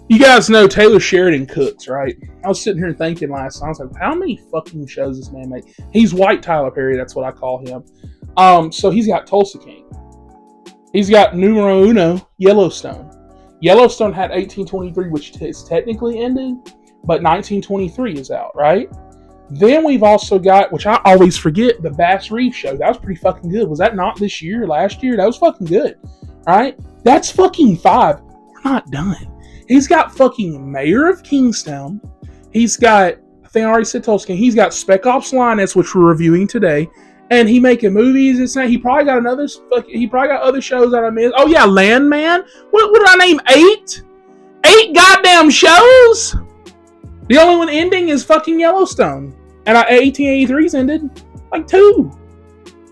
You guys know Taylor Sheridan cooks, right? I was sitting here thinking last night, I was like, how many fucking shows this man make? He's white Tyler Perry, that's what I call him. So he's got Tulsa King. He's got numero uno, Yellowstone. Yellowstone had 1823, which is technically ended, but 1923 is out, right? Then we've also got, which I always forget, the Bass Reeves show. That was pretty fucking good. Was that not this year, last year? That was fucking good, right? That's fucking 5. We're not done. He's got fucking Mayor of Kingstown. He's got, I think I already said Tulsa King. He's got Spec Ops Lioness, which we're reviewing today. And he making movies. It's not, he probably got other shows that I missed. Oh yeah, Landman. What did I name? 8? 8 goddamn shows? The only one ending is fucking Yellowstone. And 1883's ended like 2.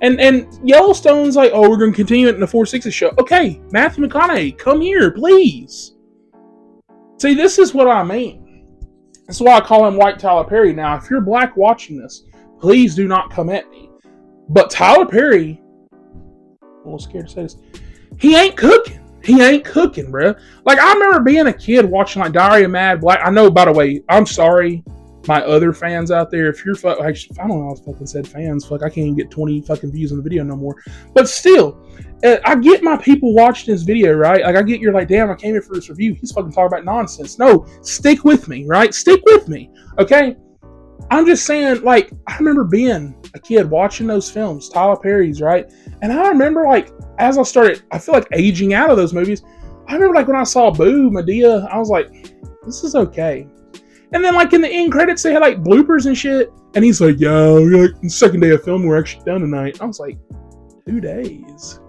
And Yellowstone's like, oh, we're going to continue it in the 4/6 show. Okay, Matthew McConaughey, come here, please. See, this is what I mean. That's why I call him White Tyler Perry. Now, if you're black watching this, please do not come at me. But Tyler Perry, I'm a little scared to say this, he ain't cooking. He ain't cooking, bro. Like, I remember being a kid watching, like, Diary of Mad Black. I know, by the way, I'm sorry, my other fans out there. If you're, I don't know how I fucking said fans. Fuck, I can't even get 20 fucking views on the video no more. But still, I get my people watching this video, right? Like, I get you're like, damn, I came here for this review. He's fucking talking about nonsense. No, stick with me, right? Stick with me, okay? I'm just saying, like, I remember being a kid watching those films, Tyler Perry's, right? And I remember, like, as I started, I feel like aging out of those movies. I remember, like, when I saw Boo, Medea, I was like, this is okay. And then, like, in the end credits, they had, like, bloopers and shit. And he's like, yeah, we're like, the second day of film, we're actually done tonight. I was like, 2 days.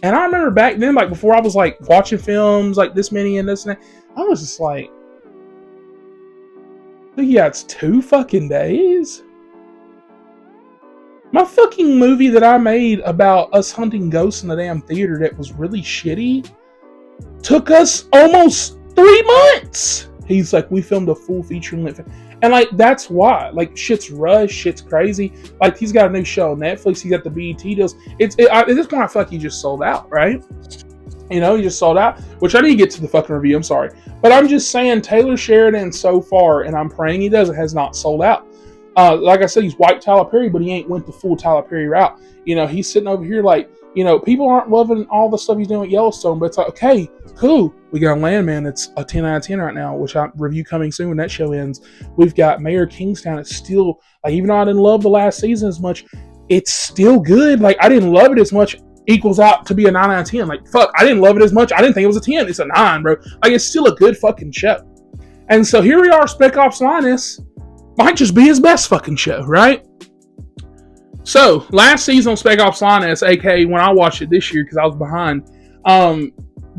And I remember back then, like, before I was, like, watching films, like, this many and this and that, I was just like, yeah, it's 2 fucking days? My fucking movie that I made about us hunting ghosts in the damn theater that was really shitty took us almost 3 months. He's like, we filmed a full feature-length. And, like, that's why. Like, shit's rushed. Shit's crazy. Like, he's got a new show on Netflix. He's got the BET deals. At this point, I feel like he just sold out, right? You know, he just sold out. Which I didn't get to the fucking review. I'm sorry. But I'm just saying, Taylor Sheridan so far, and I'm praying he doesn't, has not sold out. Like I said, he's white Tyler Perry, but he ain't went the full Tyler Perry route. You know, he's sitting over here like, you know, people aren't loving all the stuff he's doing at Yellowstone, but it's like, okay, cool. We got Landman that's a 10 out of 10 right now, which I review coming soon when that show ends. We've got Mayor Kingstown. It's still, like, even though I didn't love the last season as much, it's still good. Like, I didn't love it as much, equals out to be a 9 out of 10. Like, fuck, I didn't love it as much. I didn't think it was a 10. It's a 9, bro. Like, it's still a good fucking show. And so here we are, Spec Ops Lioness. Might just be his best fucking show, right? So, last season on Spec Ops Lioness, aka when I watched it this year because I was behind,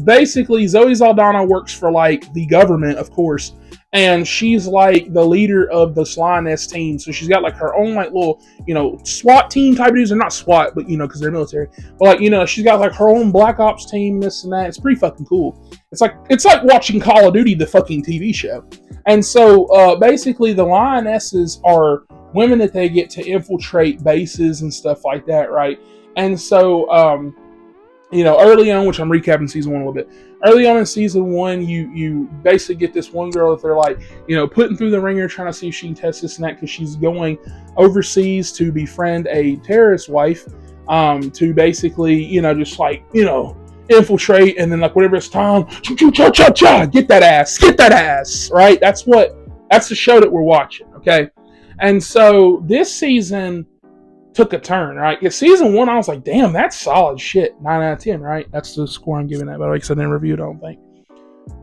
basically Zoe Saldana works for, like, the government, of course, and she's, like, the leader of the Lioness team. So she's got, like, her own, like, little, you know, SWAT team type dudes. They're not SWAT, but, you know, because they're military. But, like, you know, she's got, like, her own Black Ops team, this and that. It's pretty fucking cool. It's like watching Call of Duty, the fucking TV show. And so, basically, the Lionesses are women that they get to infiltrate bases and stuff like that, right? And so, you know, early on, which I'm recapping season 1 a little bit. Early on in season 1, you basically get this one girl that they're like, you know, putting through the ringer, trying to see if she can test this and that, because she's going overseas to befriend a terrorist wife, to basically, you know, just like, you know, infiltrate, and then, like, whenever it's time, get that ass, right? That's the show that we're watching, okay? And so this season took a turn, right? Yeah, season 1, I was like, damn, that's solid shit. 9 out of 10, right? That's the score I'm giving that, by the way, because I didn't review it, I don't think.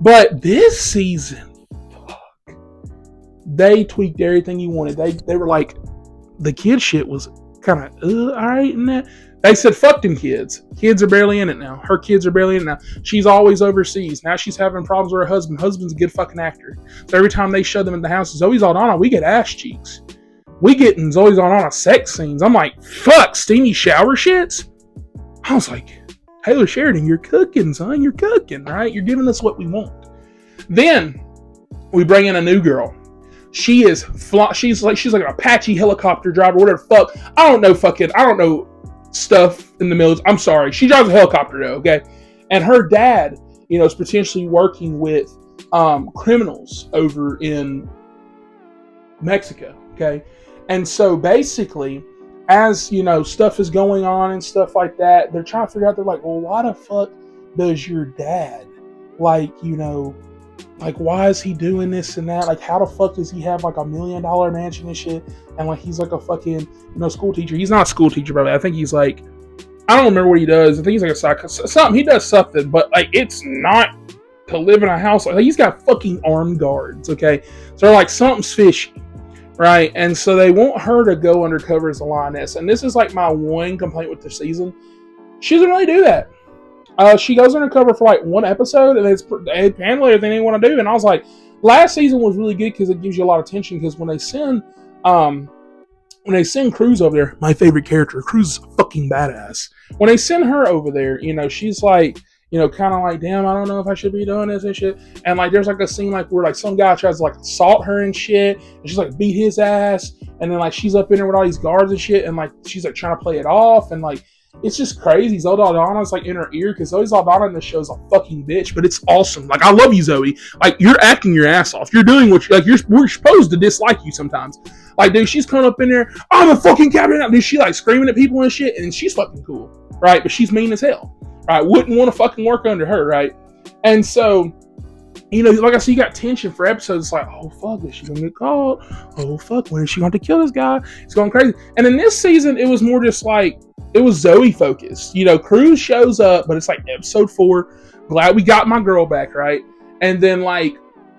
But this season, fuck, they tweaked everything you wanted. They were like, the kid shit was kind of, all right, and that. They said, fuck them kids. Kids are barely in it now. Her kids are barely in it now. She's always overseas. Now she's having problems with her husband. Husband's a good fucking actor. So every time they show them in the house, Zoe Saldana, we get ass cheeks. We getting Zoe Saldana sex scenes. I'm like, fuck, steamy shower shits? I was like, Taylor Sheridan, you're cooking, son. You're cooking, right? You're giving us what we want. Then we bring in a new girl. She's like an Apache helicopter driver, whatever the fuck. I don't know stuff in the military. I'm sorry. She drives a helicopter though, okay? And her dad, you know, is potentially working with criminals over in Mexico. Okay. And so basically, as you know, stuff is going on and stuff like that, they're trying to figure out, they're like, well, why the fuck does your dad, like, you know, like, why is he doing this and that? Like, how the fuck does he have like $1 million mansion and shit? And like, he's like a fucking, you know, school teacher. He's not a school teacher, but I think he's like, I don't remember what he does. I think he's like a something. He does something, but like, it's not to live in a house. Like, he's got fucking armed guards. Okay. So they're like, something's fishy. Right. And so they want her to go undercover as a lioness. And this is like my one complaint with the season. She doesn't really do that. She goes undercover for like one episode, and they handle everything they want to do. And I was like, last season was really good because it gives you a lot of tension. Because when they send Cruz over there, my favorite character, Cruz is fucking badass. When they send her over there, you know, she's like, you know, kind of like, damn, I don't know if I should be doing this and shit. And like, there's like a scene like where like some guy tries to like assault her and shit, and she's like beat his ass, and then like she's up in there with all these guards and shit, and like she's like trying to play it off, and like it's just crazy. Zoe Saldana's like in her ear, because Zoe Saldana in this show is a fucking bitch, but it's awesome. Like, I love you, Zoe. Like, you're acting your ass off. You're doing what we're supposed to dislike you sometimes. Like, dude, she's coming up in there, I'm a fucking captain. Dude, she like screaming at people and shit, and she's fucking cool, right? But she's mean as hell, right? Wouldn't want to fucking work under her, right? And so, you know, like I said, you got tension for episodes. It's like, oh fuck, is she gonna get caught? Oh fuck, when is she going to kill this guy? It's going crazy. And in this season, it was more just like, it was Zoe focused. You know, Cruz shows up, but it's like episode 4. Glad we got my girl back, right? And then like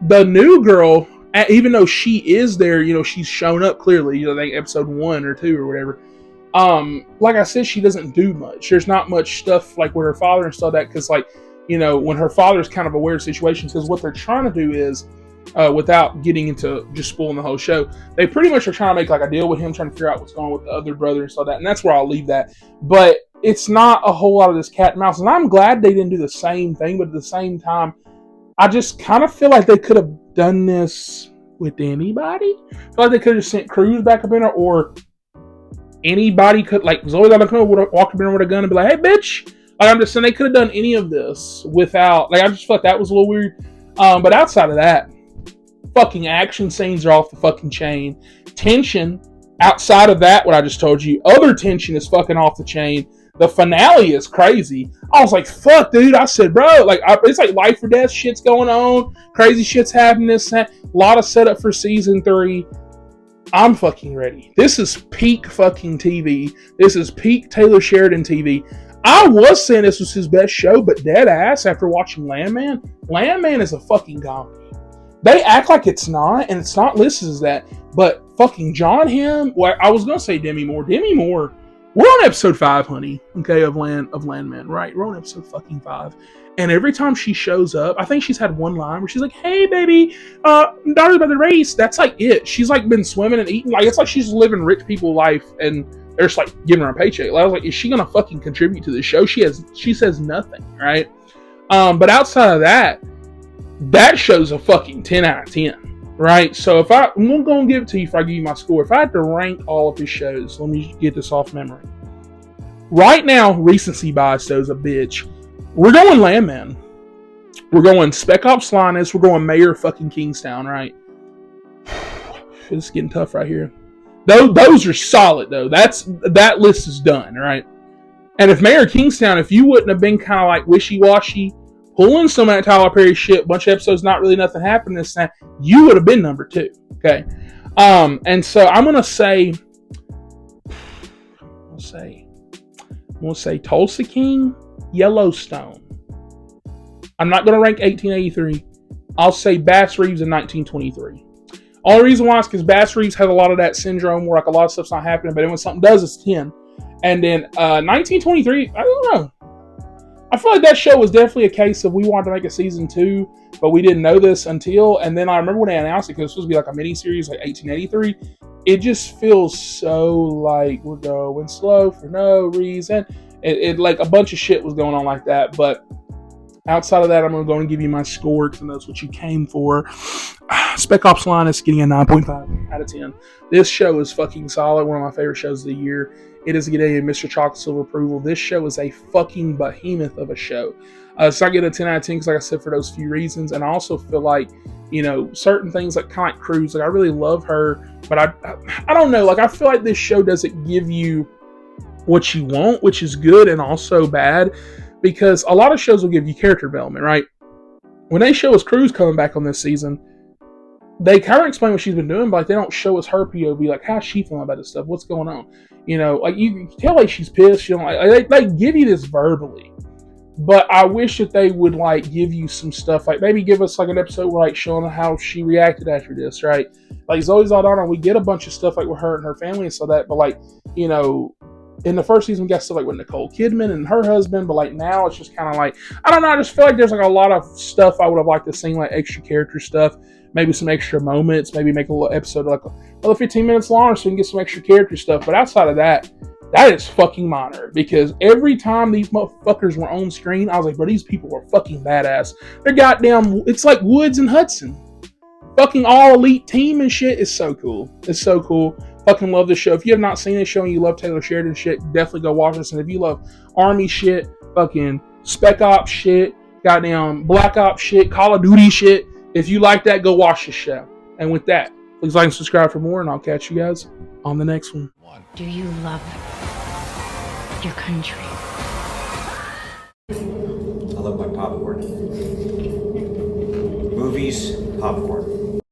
the new girl, even though she is there, you know, she's shown up clearly. You know, like episode 1 or 2 or whatever. Like I said, she doesn't do much. There's not much stuff like with her father and stuff that, because like, you know, when her father's kind of a weird situation, because what they're trying to do is, without getting into just spoiling the whole show, they pretty much are trying to make like a deal with him, trying to figure out what's going on with the other brother and stuff that, and that's where I'll leave that. But it's not a whole lot of this cat and mouse, and I'm glad they didn't do the same thing, but at the same time, I just kind of feel like they could have done this with anybody. I feel like they could have sent Cruz back up in there, or anybody could, like Zoe would have walked up in there with a gun and be like, hey bitch. Like, I'm just saying, they could have done any of this without, like, I just felt that was a little weird. But outside of that, fucking action scenes are off the fucking chain. Tension, outside of that, what I just told you, other tension is fucking off the chain. The finale is crazy. I was like, fuck, dude. I said, bro, like, it's like life or death shit's going on. Crazy shit's happening. A lot of setup for season 3. I'm fucking ready. This is peak fucking TV. This is peak Taylor Sheridan TV. I was saying this was his best show, but dead ass, after watching Landman is a fucking comedy. They act like it's not, and it's not listed as that, but fucking John Hamm, well, I was going to say Demi Moore, we're on episode 5, honey, okay, of Landman, right? We're on episode fucking 5. And every time she shows up, I think she's had one line where she's like, hey, baby, daughter by the race. That's like it. She's like been swimming and eating. Like, it's like she's living rich people life, and they're just like giving her a paycheck. Like, I was like, is she gonna fucking contribute to the show? She says nothing, right? But outside of that, that show's a fucking 10 out of 10, right? So I'm gonna give it to you if I give you my score. If I had to rank all of his shows, let me get this off memory. Right now, recency bias though is a bitch. We're going Landman. We're going Spec Ops Lioness. We're going Mayor fucking Kingstown, right? It's getting tough right here. Those are solid, though. That list is done, right? And if Mayor Kingstown, if you wouldn't have been kind of like wishy-washy, pulling some of that Tyler Perry shit, bunch of episodes, not really nothing happened this time, you would have been number 2, okay? And so I'm gonna say Tulsa King, Yellowstone. I'm not gonna rank 1883. I'll say Bass Reeves in 1923. Only reason why is because Bass Reeves has a lot of that syndrome where like a lot of stuff's not happening, but then when something does, it's 10. And then 1923, I don't know. I feel like that show was definitely a case of we wanted to make a season 2, but we didn't know this until, and then I remember when they announced it, because it was supposed to be like a mini-series, like 1883. It just feels so like we're going slow for no reason. It like a bunch of shit was going on like that, but outside of that, I'm going to give you my score because that's what you came for. Spec Ops Lioness getting a 9.5 out of 10. This show is fucking solid. One of my favorite shows of the year. It is getting a Mr. Chocolate Silver approval. This show is a fucking behemoth of a show. It's not getting a 10 out of 10 because, like I said, for those few reasons. And I also feel like, you know, certain things like kind of like Cruz, like I really love her, but I don't know. Like I feel like this show doesn't give you what you want, which is good and also bad, because a lot of shows will give you character development, right? When they show us Cruz coming back on this season, they kind of explain what she's been doing, but like they don't show us her POV, like how's she feeling about this stuff, what's going on, you know, like you can tell like she's pissed, you know, like they give you this verbally, but I wish that they would like give you some stuff, like maybe give us like an episode where like showing how she reacted after this, right? Like Zoe Saldana, we get a bunch of stuff like with her and her family and so that, but like, you know, in the first season we got stuff like with Nicole Kidman and her husband, but like now it's just kind of like, I don't know, I just feel like there's like a lot of stuff I would have liked to see, like extra character stuff, maybe some extra moments, maybe make a little episode like another 15 minutes longer so we can get some extra character stuff. But outside of that, that is fucking minor, because every time these motherfuckers were on screen, I was like, bro, these people were fucking badass. They're goddamn, it's like Woods and Hudson. Fucking all elite team and shit. It's so cool. It's so cool. Fucking love this show. If you have not seen this show and you love Taylor Sheridan shit, definitely go watch this. And if you love Army shit, fucking Spec Ops shit, goddamn Black Ops shit, Call of Duty shit, if you like that, go watch this show. And with that, please like and subscribe for more, and I'll catch you guys on the next one. Do you love your country? I love my popcorn. Movies, popcorn.